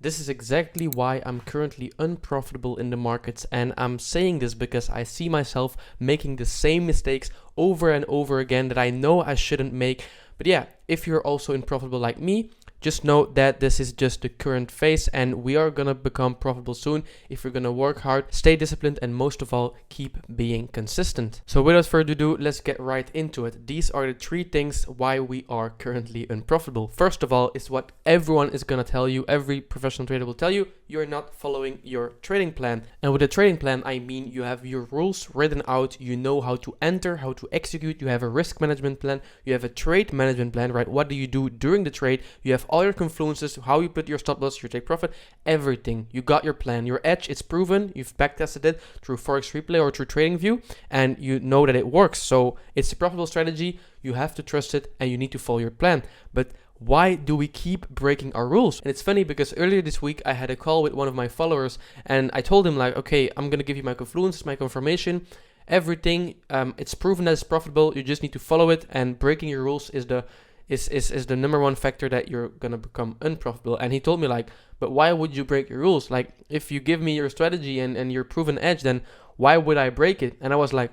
This is exactly why I'm currently unprofitable in the markets, and I'm saying this because I see myself making the same mistakes over and over again that I know I shouldn't make. But yeah, if you're also unprofitable like me, just know that this is just the current phase and we are gonna become profitable soon if you're gonna work hard, stay disciplined, and most of all, keep being consistent. So without further ado, let's get right into it. These are the 3 things why we are currently unprofitable. First of all, is what everyone is gonna tell you, every professional trader will tell you, you're not following your trading plan. And with a trading plan, I mean you have your rules written out, you know how to enter, how to execute, you have a risk management plan, you have a trade management plan, right? What do you do during the trade? You have all your confluences, how you put your stop loss, your take profit, everything. You got your plan. Your edge, it's proven. You've backtested it through Forex Replay or through TradingView, and you know that it works. So it's a profitable strategy. You have to trust it, and you need to follow your plan. But why do we keep breaking our rules? And it's funny because earlier this week I had a call with one of my followers, and I told him like, okay, I'm gonna give you my confluences, my confirmation, everything. It's proven that it's profitable. You just need to follow it, and breaking your rules is the number one factor that you're gonna become unprofitable. And he told me like, but why would you break your rules? Like, if you give me your strategy and your proven edge, then why would I break it? And I was like,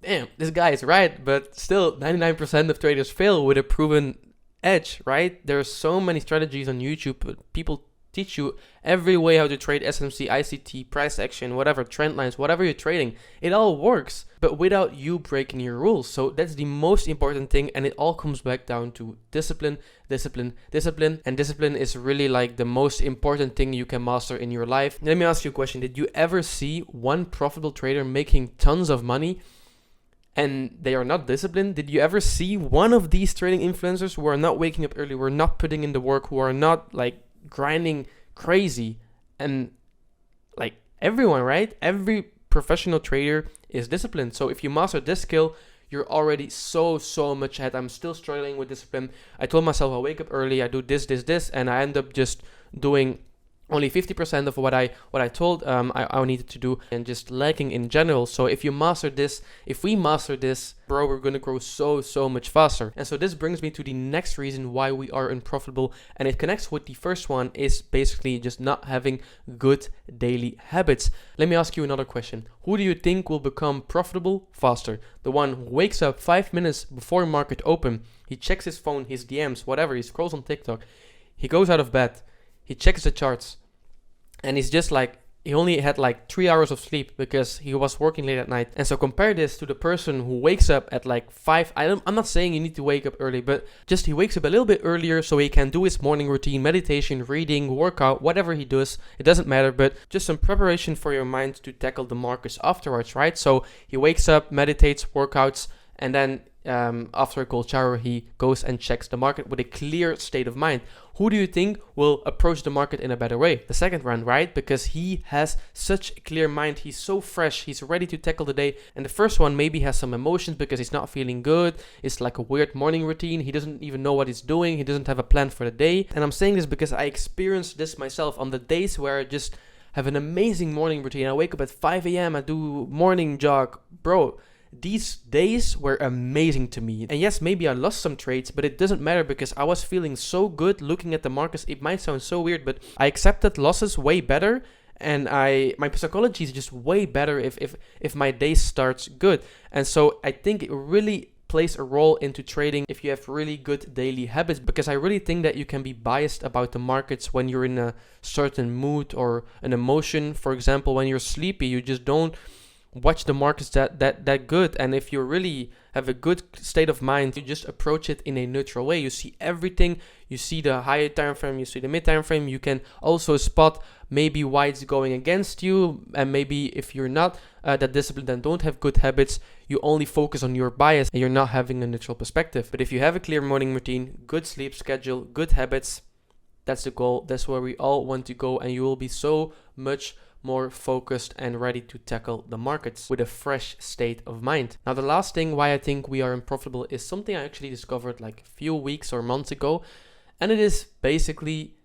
damn, this guy is right, but still 99% of traders fail with a proven edge, right? There's so many strategies on YouTube, but people teach you every way how to trade SMC, ICT, price action, whatever, trend lines, whatever you're trading. It all works, but without you breaking your rules. So that's the most important thing, and it all comes back down to discipline, discipline, discipline. And discipline is really like the most important thing you can master in your life. Let me ask you a question. Did you ever see one profitable trader making tons of money and they are not disciplined? Did you ever see one of these trading influencers who are not waking up early, who are not putting in the work, who are not like grinding crazy? And like everyone, right? Every professional trader is disciplined. So if you master this skill, you're already so much ahead. I'm still struggling with discipline. I told myself I'll wake up early, I do this, and I end up just doing only 50% of what I told I needed to do, and just lacking in general. So if you master this, if we master this, bro, we're gonna grow so much faster. And so this brings me to the next reason why we are unprofitable, and it connects with the first one, is basically just not having good daily habits. Let me ask you another question. Who do you think will become profitable faster? The one who wakes up 5 minutes before market open, he checks his phone, his DMs, whatever, he scrolls on TikTok, he goes out of bed, he checks the charts, and he's just like, he only had like 3 hours of sleep because he was working late at night. And so compare this to the person who wakes up at like 5. I'm not saying you need to wake up early, but just he wakes up a little bit earlier so he can do his morning routine, meditation, reading, workout, whatever he does. It doesn't matter, but just some preparation for your mind to tackle the markets afterwards, right? So he wakes up, meditates, workouts, and then after a cold shower, he goes and checks the market with a clear state of mind. Who do you think will approach the market in a better way? The second one, right? Because he has such a clear mind. He's so fresh. He's ready to tackle the day. And the first one maybe has some emotions because he's not feeling good. It's like a weird morning routine. He doesn't even know what he's doing. He doesn't have a plan for the day. And I'm saying this because I experienced this myself on the days where I just have an amazing morning routine. I wake up at 5 a.m. I do morning jog. Bro, these days were amazing to me. And yes, maybe I lost some trades, but it doesn't matter because I was feeling so good looking at the markets. It might sound so weird, but I accepted losses way better, and my psychology is just way better if my day starts good. And so I think it really plays a role into trading if you have really good daily habits, because I really think that you can be biased about the markets when you're in a certain mood or an emotion. For example, when you're sleepy, you just don't watch the markets that good. And if you really have a good state of mind, you just approach it in a neutral way. You see everything. You see the higher time frame, you see the mid time frame. You can also spot maybe why it's going against you, and maybe if you're not that disciplined and don't have good habits, you only focus on your bias and you're not having a neutral perspective. But if you have a clear morning routine, good sleep schedule, good habits, that's the goal. That's where we all want to go, and you will be so much more focused and ready to tackle the markets with a fresh state of mind. Now, the last thing why I think we are unprofitable is something I actually discovered like a few weeks or months ago, and it is basically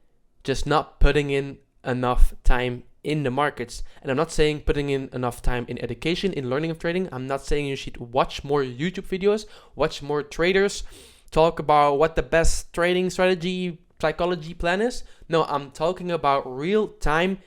just not putting in enough time in the markets. And I'm not saying putting in enough time in education, in learning of trading. I'm not saying you should watch more YouTube videos, watch more traders talk about what the best trading strategy psychology plan is. No, I'm talking about real time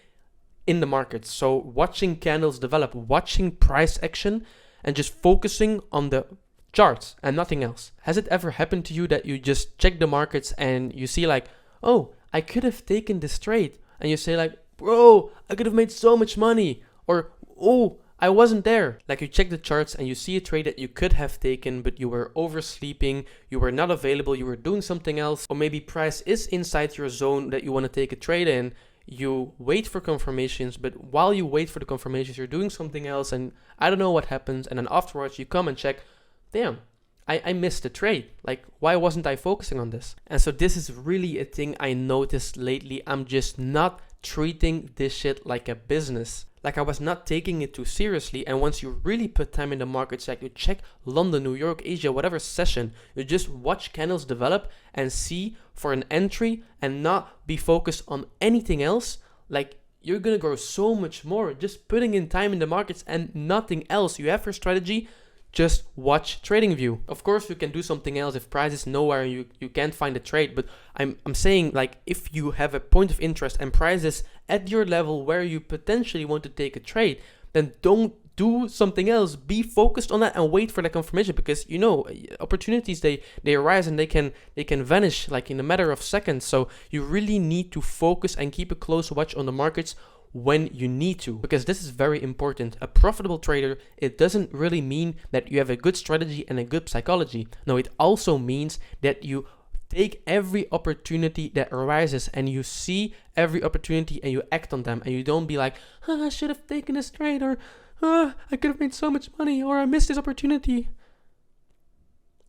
in the market. So watching candles develop, watching price action, and just focusing on the charts and nothing else. Has it ever happened to you that you just check the markets and you see like, oh, I could have taken this trade, and you say like, bro, I could have made so much money, or oh, I wasn't there. Like you check the charts and you see a trade that you could have taken, but you were oversleeping, you were not available, you were doing something else, or maybe price is inside your zone that you want to take a trade in. You wait for confirmations, but while you wait for the confirmations, you're doing something else, and I don't know what happens. And then afterwards, you come and check, damn, I missed the trade. Like, why wasn't I focusing on this? And so this is really a thing I noticed lately. I'm just not treating this shit like a business. Like I was not taking it too seriously. And once you really put time in the markets, like you check London, New York, Asia, whatever session, you just watch candles develop and see for an entry and not be focused on anything else. Like you're going to grow so much more just putting in time in the markets and nothing else. You have your strategy, just watch TradingView. Of course, you can do something else if price is nowhere and you can't find a trade. But I'm saying like if you have a point of interest and price is at your level where you potentially want to take a trade, then don't do something else. Be focused on that and wait for the confirmation, because you know opportunities they arise and they can vanish like in a matter of seconds. So you really need to focus and keep a close watch on the markets when you need to, because this is very important. A profitable trader, it doesn't really mean that you have a good strategy and a good psychology. No, it also means that you take every opportunity that arises and you see every opportunity and you act on them, and you don't be like, I should have taken this trade, or I could have made so much money, or I missed this opportunity.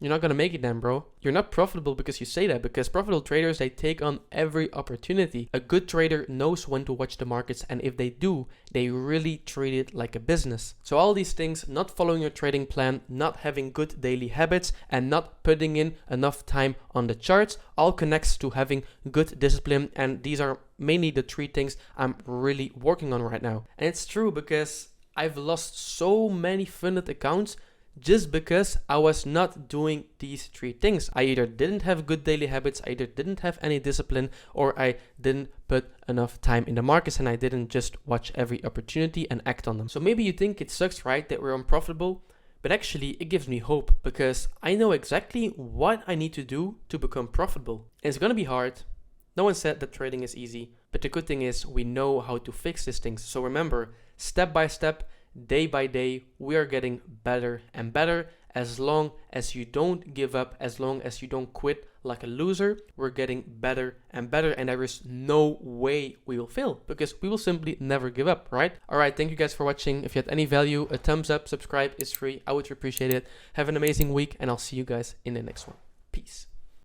You're not going to make it then, bro. You're not profitable because you say that, because profitable traders, they take on every opportunity. A good trader knows when to watch the markets, and if they do, they really treat it like a business. So all these things, not following your trading plan, not having good daily habits, and not putting in enough time on the charts, all connects to having good discipline. And these are mainly the three things I'm really working on right now. And it's true, because I've lost so many funded accounts just because I was not doing these three things. I either didn't have good daily habits, I either didn't have any discipline, or I didn't put enough time in the markets and I didn't just watch every opportunity and act on them. So maybe you think it sucks, right, that we're unprofitable, but actually it gives me hope, because I know exactly what I need to do to become profitable. And it's gonna be hard. No one said that trading is easy, but the good thing is we know how to fix these things. So remember, step by step, day by day, we are getting better and better. As long as you don't give up, as long as you don't quit like a loser, we're getting better and better, and there is no way we will fail, because we will simply never give up, right? All right, thank you guys for watching. If you had any value, a thumbs up, subscribe is free. I would appreciate it. Have an amazing week, and I'll see you guys in the next one.